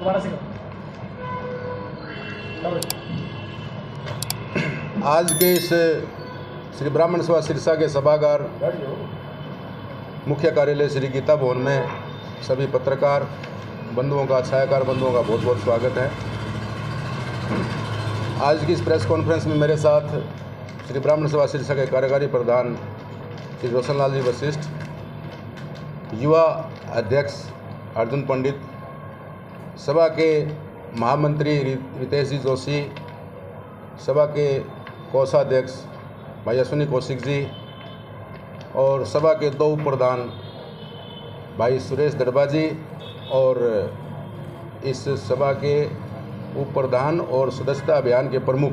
दोबारा से आज के इस श्री ब्राह्मण सभा सिरसा के सभागार मुख्य कार्यालय श्री गीता भवन में सभी पत्रकार बंधुओं का, छायाकार बंधुओं का बहुत बहुत स्वागत है। आज की इस प्रेस कॉन्फ्रेंस में मेरे साथ श्री ब्राह्मण सभा सिरसा के कार्यकारी प्रधान श्री रोशन लाल जी वशिष्ठ, युवा अध्यक्ष अर्जुन पंडित, सभा के महामंत्री रितेश जी जोशी, सभा के कोषाध्यक्ष भाई अश्विनी कौशिक जी और सभा के दो उप प्रधान भाई सुरेश दड़बा जी और इस सभा के उप प्रधान और सदस्यता अभियान के प्रमुख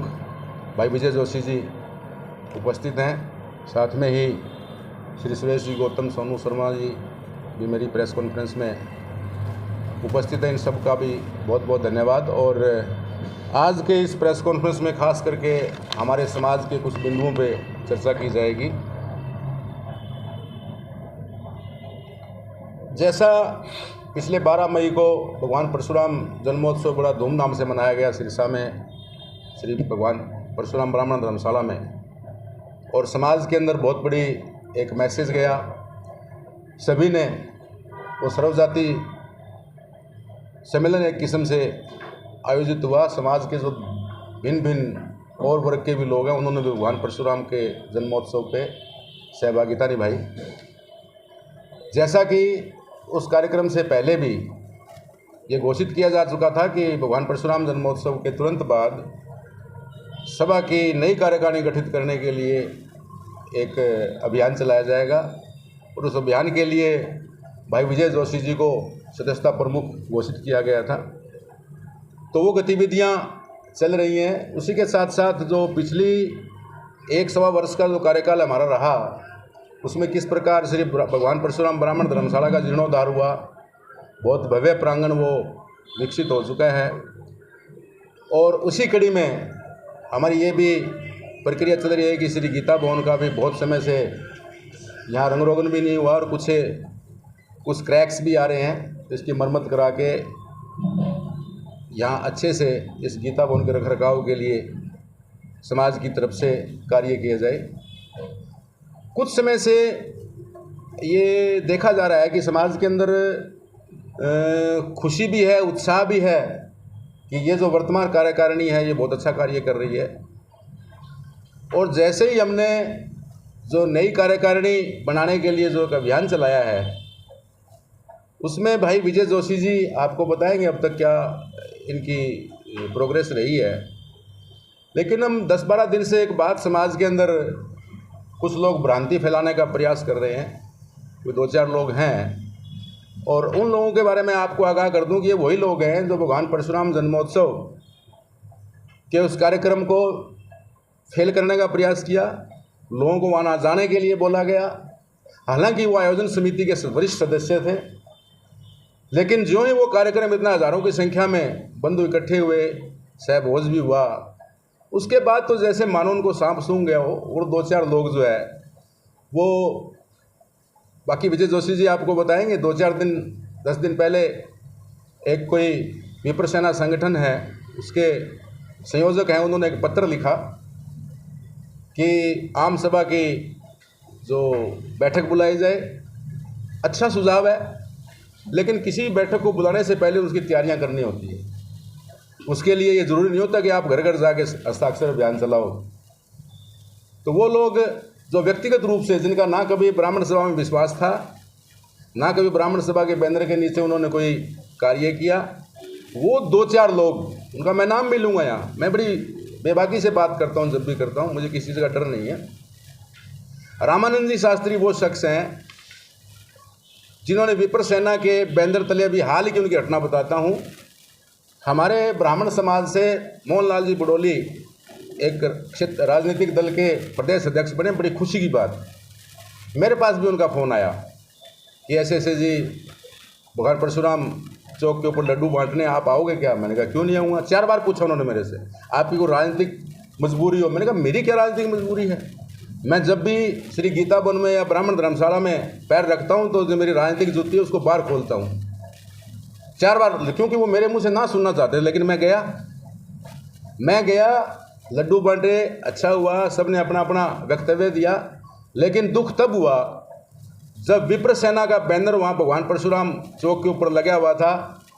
भाई विजय जोशी जी उपस्थित हैं। साथ में ही श्री सुरेश जी, गौतम, सोनू शर्मा जी भी मेरी प्रेस कॉन्फ्रेंस में उपस्थित हैं। इन सब का भी बहुत बहुत धन्यवाद। और आज के इस प्रेस कॉन्फ्रेंस में खास करके हमारे समाज के कुछ बिंदुओं पे चर्चा की जाएगी। जैसा पिछले 12 मई को भगवान परशुराम जन्मोत्सव बड़ा धूमधाम से मनाया गया सिरसा में, श्री भगवान परशुराम ब्राह्मण धर्मशाला में, और समाज के अंदर बहुत बड़ी एक मैसेज गया। सभी ने वो सर्वजाति सम्मेलन एक किस्म से आयोजित हुआ। समाज के जो भिन्न भिन्न और वर्ग के भी लोग हैं उन्होंने भी भगवान परशुराम के जन्मोत्सव पे सहभागिता निभाई। जैसा कि उस कार्यक्रम से पहले भी ये घोषित किया जा चुका था कि भगवान परशुराम जन्मोत्सव के तुरंत बाद सभा की नई कार्यकारिणी गठित करने के लिए एक अभियान चलाया जाएगा, और उस अभियान के लिए भाई विजय जोशी जी को सदस्यता प्रमुख घोषित किया गया था। तो वो गतिविधियां चल रही हैं। उसी के साथ साथ जो पिछली 1.25 वर्ष का जो कार्यकाल हमारा रहा, उसमें किस प्रकार श्री भगवान परशुराम ब्राह्मण धर्मशाला का जीर्णोद्धार हुआ, बहुत भव्य प्रांगण वो विकसित हो चुका है। और उसी कड़ी में हमारी ये भी प्रक्रिया चल रही है कि श्री गीता भवन का भी बहुत समय से यहाँ रंग रोगन भी नहीं हुआ और कुछ क्रैक्स भी आ रहे हैं, तो इसकी मरम्मत करा के यहाँ अच्छे से इस गीता भवन के रखरखाव के लिए समाज की तरफ से कार्य किया जाए। कुछ समय से ये देखा जा रहा है कि समाज के अंदर खुशी भी है, उत्साह भी है कि ये जो वर्तमान कार्यकारिणी है ये बहुत अच्छा कार्य कर रही है। और जैसे ही हमने जो नई कार्यकारिणी बनाने के लिए जो एक अभियान चलाया है, उसमें भाई विजय जोशी जी आपको बताएंगे अब तक क्या इनकी प्रोग्रेस रही है। लेकिन हम 10-12 दिन से एक बात समाज के अंदर कुछ लोग भ्रांति फैलाने का प्रयास कर रहे हैं, कोई 2-4 लोग हैं, और उन लोगों के बारे में आपको आगाह कर दूं कि ये वही लोग हैं जो भगवान परशुराम जन्मोत्सव के उस कार्यक्रम को फेल करने का प्रयास किया। लोगों को वहाँ ना जाने के लिए बोला गया, हालांकि वो आयोजन समिति के वरिष्ठ सदस्य थे। लेकिन जो ही वो कार्यक्रम इतना हज़ारों की संख्या में बंधु इकट्ठे हुए, सहभोज भी हुआ, उसके बाद तो जैसे मानो उनको सांप सूंघ गया हो, और 2-4 लोग जो है वो, बाकी विजय जोशी जी आपको बताएंगे, 10 दिन पहले एक कोई विप्र सेना संगठन है, उसके संयोजक हैं, उन्होंने एक पत्र लिखा कि आम सभा की जो बैठक बुलाई जाए। अच्छा सुझाव है, लेकिन किसी बैठक को बुलाने से पहले उसकी तैयारियां करनी होती है। उसके लिए ये ज़रूरी नहीं होता कि आप घर घर जाके हस्ताक्षर अभियान चलाओ। तो वो लोग जो व्यक्तिगत रूप से, जिनका ना कभी ब्राह्मण सभा में विश्वास था, ना कभी ब्राह्मण सभा के बैनर के नीचे उन्होंने कोई कार्य किया, वो 2-4 लोग, उनका मैं नाम भी लूँगा यहाँ, मैं बड़ी बेबाकी से बात करता हूँ जब भी करता हूँ, मुझे किसी का डर नहीं है। रामानंद जी शास्त्री वो शख्स हैं जिन्होंने विप्र सेना के बैनर तले, अभी हाल ही की उनकी घटना बताता हूँ, हमारे ब्राह्मण समाज से मोहनलाल जी बडोली एक क्षेत्र राजनीतिक दल के प्रदेश अध्यक्ष बने। बड़ी खुशी की बात, मेरे पास भी उनका फ़ोन आया कि ऐसे जी भगवान परशुराम चौक के ऊपर लड्डू बांटने आप आओगे क्या? मैंने कहा क्यों नहीं आऊँगा। 4 बार पूछा उन्होंने मेरे से, आपकी कोई राजनीतिक मजबूरी हो? मैंने कहा मेरी क्या राजनीतिक मजबूरी है, मैं जब भी श्री गीता वन में या ब्राह्मण धर्मशाला में पैर रखता हूँ तो जो मेरी राजनीतिक जूती है उसको बाहर खोलता हूँ। 4 बार, क्योंकि वो मेरे मुंह से ना सुनना चाहते, लेकिन मैं गया, लड्डू बांटे, अच्छा हुआ, सब ने अपना अपना वक्तव्य दिया। लेकिन दुख तब हुआ जब विप्र सेना का बैनर वहाँ भगवान परशुराम चौक के ऊपर लगा हुआ था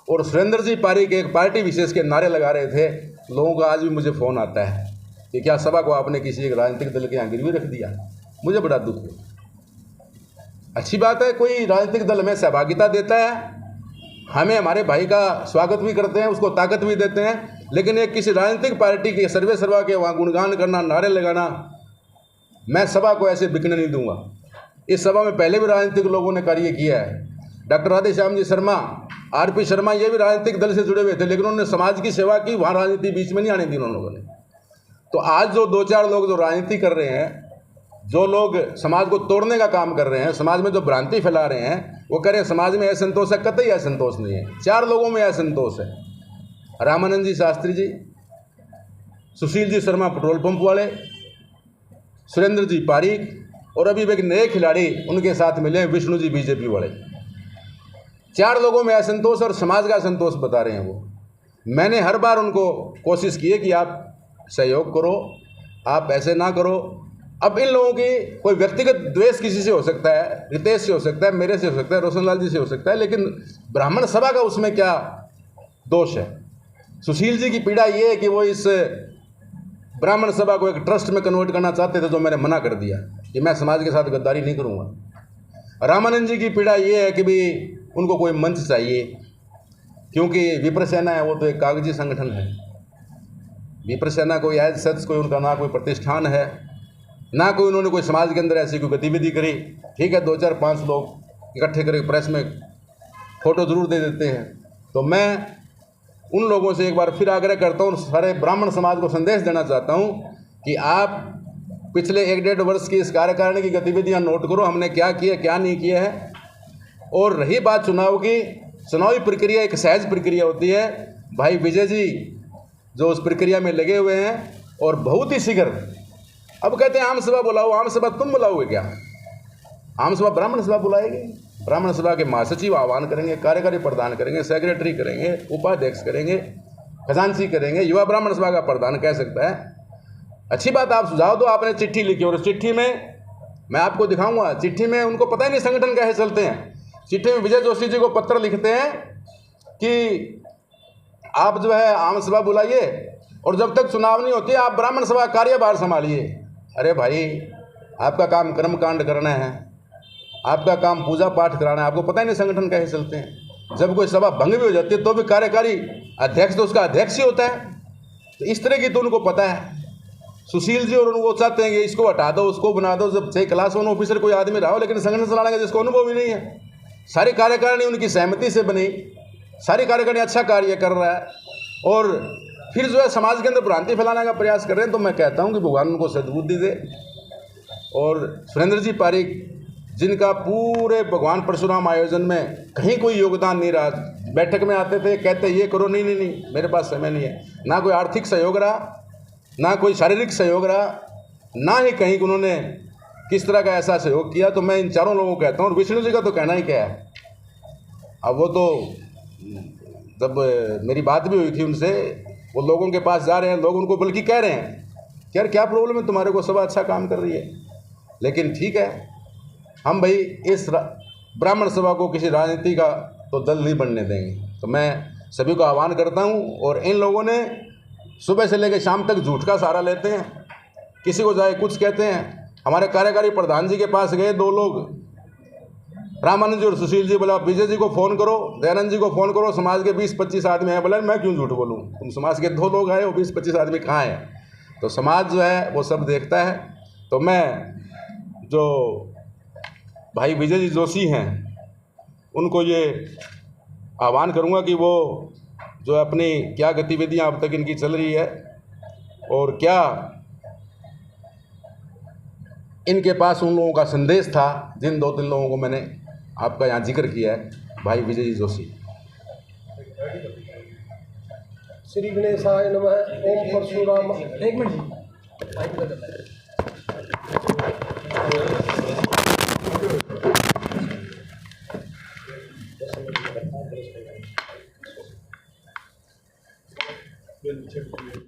और सुरेंद्र जी पारीक एक पार्टी विशेष के नारे लगा रहे थे। लोगों का आज भी मुझे फ़ोन आता है कि क्या सभा को आपने किसी एक राजनीतिक दल के यहाँ गिरवी रख दिया। मुझे बड़ा दुख है। अच्छी बात है, कोई राजनीतिक दल में सहभागिता देता है, हमें हमारे भाई का स्वागत भी करते हैं, उसको ताकत भी देते हैं, लेकिन एक किसी राजनीतिक पार्टी के सर्वे सर्वा के वहाँ गुणगान करना, नारे लगाना, मैं सभा को ऐसे बिकने नहीं दूंगा। इस सभा में पहले भी राजनीतिक लोगों ने कार्य किया है। डॉक्टर राधेश्याम जी शर्मा, आरपी शर्मा, ये भी राजनीतिक दल से जुड़े हुए थे, लेकिन उन्होंने समाज की सेवा की, वहाँ राजनीति बीच में नहीं आने दी उन लोगों ने। तो आज जो 2-4 लोग जो राजनीति कर रहे हैं, जो लोग समाज को तोड़ने का काम कर रहे हैं, समाज में जो भ्रांति फैला रहे हैं, वो कह रहे हैं समाज में असंतोष है। कतई असंतोष नहीं है, 4 लोगों में असंतोष है। रामानंद जी शास्त्री जी, सुशील जी शर्मा पेट्रोल पंप वाले, सुरेंद्र जी पारीक, और अभी एक नए खिलाड़ी उनके साथ मिले विष्णु जी बीजेपी वाले। 4 लोगों में असंतोष और समाज का असंतोष बता रहे हैं वो। मैंने हर बार उनको कोशिश की है कि आप सहयोग करो, आप ऐसे ना करो। अब इन लोगों की कोई व्यक्तिगत द्वेष किसी से हो सकता है, रितेश से हो सकता है, मेरे से हो सकता है, रोशनलाल जी से हो सकता है, लेकिन ब्राह्मण सभा का उसमें क्या दोष है। सुशील जी की पीड़ा ये है कि वो इस ब्राह्मण सभा को एक ट्रस्ट में कन्वर्ट करना चाहते थे, जो मैंने मना कर दिया कि मैं समाज के साथ गद्दारी नहीं करूँगा। रामानंद जी की पीड़ा ये है कि भी उनको कोई मंच चाहिए, क्योंकि विप्र सेना है वो तो एक कागजी संगठन है। विप्र सेना कोई एज सच कोई उनका ना कोई प्रतिष्ठान है, ना कोई उन्होंने कोई समाज के अंदर ऐसी कोई गतिविधि करी। ठीक है, 2-4-5 लोग इकट्ठे करके प्रेस में फोटो जरूर दे देते हैं। तो मैं उन लोगों से एक बार फिर आग्रह करता हूँ, सारे ब्राह्मण समाज को संदेश देना चाहता हूँ कि आप पिछले 1-1.5 वर्ष की इस कार्यकारिणी की गतिविधियाँ नोट करो, हमने क्या किया क्या नहीं किया है। और रही बात चुनाव की, चुनावी प्रक्रिया एक सहज प्रक्रिया होती है। भाई विजय जी जो उस प्रक्रिया में लगे हुए हैं और बहुत ही शीघ्र, अब कहते हैं आम सभा बुलाओ, आम सभा तुम बुलाओगे क्या? आम सभा ब्राह्मण सभा बुलाएगी, ब्राह्मण सभा के महासचिव आह्वान करेंगे, कार्यकारी प्रदान करेंगे, सेक्रेटरी करेंगे, उपाध्यक्ष करेंगे, खजांची करेंगे, युवा ब्राह्मण सभा का प्रधान कह सकता है। अच्छी बात, आप सुझाव दो। आपने चिट्ठी लिखी और चिट्ठी में मैं आपको दिखाऊंगा, चिट्ठी में उनको पता ही नहीं संगठन कैसे चलते हैं। चिट्ठी में विजय जोशी जी को पत्र लिखते हैं कि आप जो है आम सभा बुलाइए और जब तक चुनाव नहीं होती आप ब्राह्मण सभा कार्यभार संभालिए। अरे भाई, आपका काम कर्मकांड करना है, आपका काम पूजा पाठ कराना है, आपको पता ही नहीं संगठन कैसे चलते हैं। जब कोई सभा भंग भी हो जाती है तो भी कार्यकारी अध्यक्ष तो उसका अध्यक्ष ही होता है। तो इस तरह की तो उनको पता है। सुशील जी और वो चाहते हैं कि इसको हटा दो, उसको बना दो, जब चाहे क्लास 1 ऑफिसर कोई आदमी रहा हो, लेकिन संगठन चलाने का जिसको अनुभव ही नहीं है। सारी कार्यकारिणी उनकी सहमति से बनी, सारी कार्यकारिणी अच्छा कार्य कर रहा है और फिर जो है समाज के अंदर भ्रांति फैलाने का प्रयास कर रहे हैं। तो मैं कहता हूं कि भगवान उनको सद्बुद्धि दे। और सुरेंद्र जी पारीक, जिनका पूरे भगवान परशुराम आयोजन में कहीं कोई योगदान नहीं रहा, बैठक में आते थे कहते ये करो, नहीं मेरे पास समय नहीं है, ना कोई आर्थिक सहयोग रहा, ना कोई शारीरिक सहयोग रहा, ना ही कहीं उन्होंने किस तरह का ऐसा सहयोग किया। तो मैं इन चारों लोगों को कहता हूँ, और विष्णु जी का तो कहना ही क्या है। अब वो तो जब मेरी बात भी हुई थी उनसे, वो लोगों के पास जा रहे हैं, लोग उनको बल्कि कह रहे हैं कि यार क्या प्रॉब्लम है तुम्हारे को, सभा अच्छा काम कर रही है। लेकिन ठीक है, हम भाई इस ब्राह्मण सभा को किसी राजनीति का तो दल नहीं बनने देंगे। तो मैं सभी को आह्वान करता हूँ। और इन लोगों ने सुबह से लेकर शाम तक झूठ का सहारा लेते हैं, किसी को जाए कुछ कहते हैं। हमारे कार्यकारी प्रधान जी के पास गए 2 लोग, रामानंद जी और सुशील जी, बोला विजय जी को फ़ोन करो, दयानंद जी को फ़ोन करो, समाज के 20-25 आदमी हैं। बोला मैं क्यों झूठ बोलूँ, तुम समाज के 2 लोग आए हो, 20-25 आदमी कहाँ हैं? तो समाज जो है वो सब देखता है। तो मैं जो भाई विजय जी जोशी हैं उनको ये आह्वान करूँगा कि वो जो अपनी क्या गतिविधियाँ अब तक इनकी चल रही है और क्या इनके पास उन लोगों का संदेश था, जिन 2-3 लोगों को मैंने आपका यहाँ जिक्र किया है, भाई विजय जी जोशी। श्री गणेशाय नमः। ओम परशुराम। एक मिनट, है